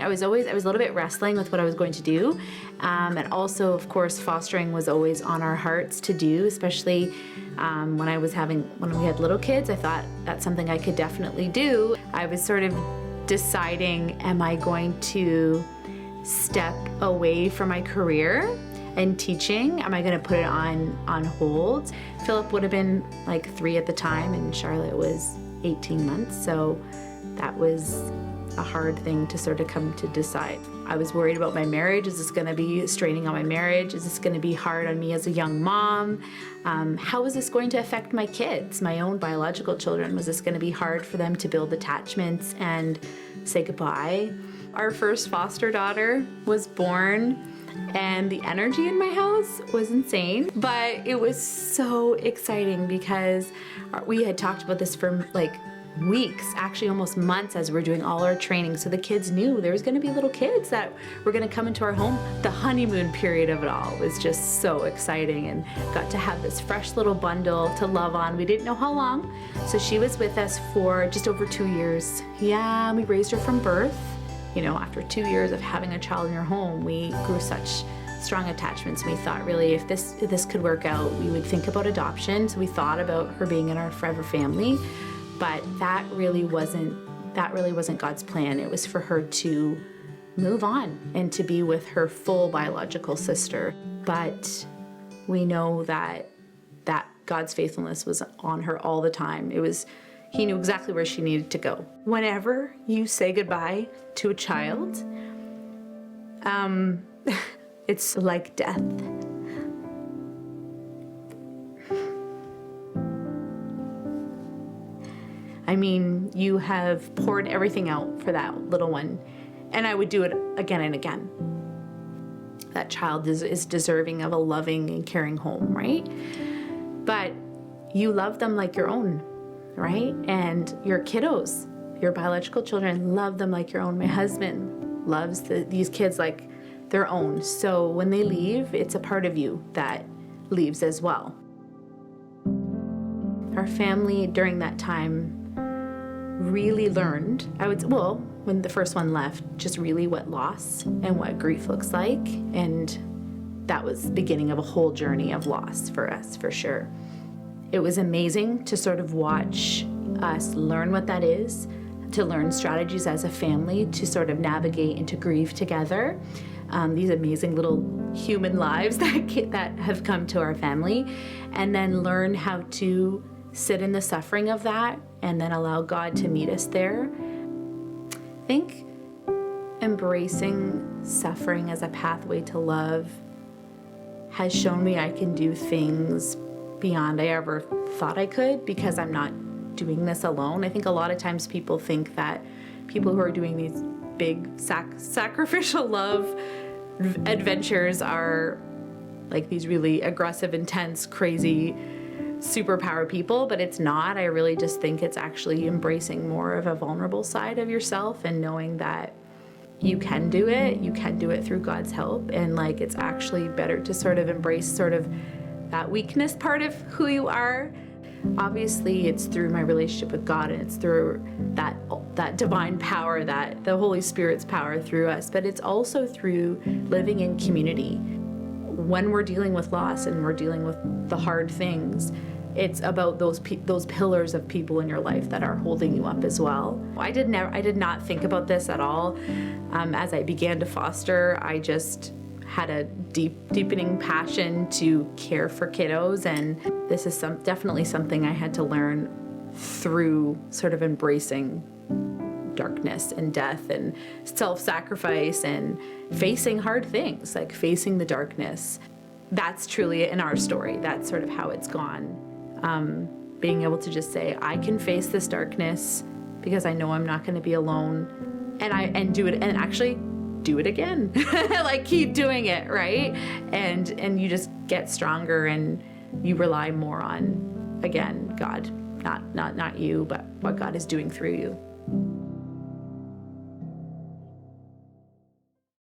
I was a little bit wrestling with what I was going to do. And also, of course, fostering was always on our hearts to do, especially when we had little kids. I thought that's something I could definitely do. I was sort of deciding, am I going to step away from my career and teaching? Am I going to put it on hold? Philip would have been like 3 at the time, and Charlotte was 18 months. So that was a hard thing to sort of come to decide. I was worried about my marriage. Is this going to be straining on my marriage? Is this going to be hard on me as a young mom? How is this going to affect my kids, my own biological children? Was this going to be hard for them to build attachments and say goodbye? Our first foster daughter was born, and the energy in my house was insane, but it was so exciting because we had talked about this for like weeks, actually almost months, as we're doing all our training. So the kids knew there was going to be little kids that were going to come into our home. The honeymoon period of it all was just so exciting, and got to have this fresh little bundle to love on. We didn't know how long. So she was with us for just over 2 years. Yeah, we raised her from birth. You know, after 2 years of having a child in your home, we grew such strong attachments. We thought, really, if this could work out, we would think about adoption. So we thought about her being in our forever family. But that really wasn't God's plan. It was for her to move on and to be with her full biological sister. But we know that God's faithfulness was on her all the time. He knew exactly where she needed to go. Whenever you say goodbye to a child, it's like death. I mean, you have poured everything out for that little one, and I would do it again and again. That child is deserving of a loving and caring home, right? But you love them like your own, right? And your kiddos, your biological children, love them like your own. My husband loves these kids like their own. So when they leave, it's a part of you that leaves as well. Our family during that time really learned, when the first one left, just really what loss and what grief looks like. And that was the beginning of a whole journey of loss for us, for sure. It was amazing to sort of watch us learn what that is, to learn strategies as a family to sort of navigate into grief together. These amazing little human lives that have come to our family, and then learn how to sit in the suffering of that and then allow God to meet us there. I think embracing suffering as a pathway to love has shown me I can do things beyond I ever thought I could, because I'm not doing this alone. I think a lot of times people think that people who are doing these big sacrificial love adventures are like these really aggressive, intense, crazy superpower people, but it's not. I really just think it's actually embracing more of a vulnerable side of yourself and knowing that you can do it through God's help, and like it's actually better to sort of embrace sort of that weakness part of who you are. Obviously it's through my relationship with God, and it's through that divine power, that the Holy Spirit's power through us, but it's also through living in community. When we're dealing with loss and we're dealing with the hard things, it's about those pillars of people in your life that are holding you up as well. I did not think about this at all. As I began to foster, I just had a deepening passion to care for kiddos, and this is definitely something I had to learn through sort of embracing darkness and death and self-sacrifice and facing hard things, like facing the darkness. That's truly in our story. That's sort of how it's gone. Being able to just say, I can face this darkness because I know I'm not going to be alone, and do it, and actually do it again. Like keep doing it, right? And you just get stronger, and you rely more on, again, God, not you, but what God is doing through you.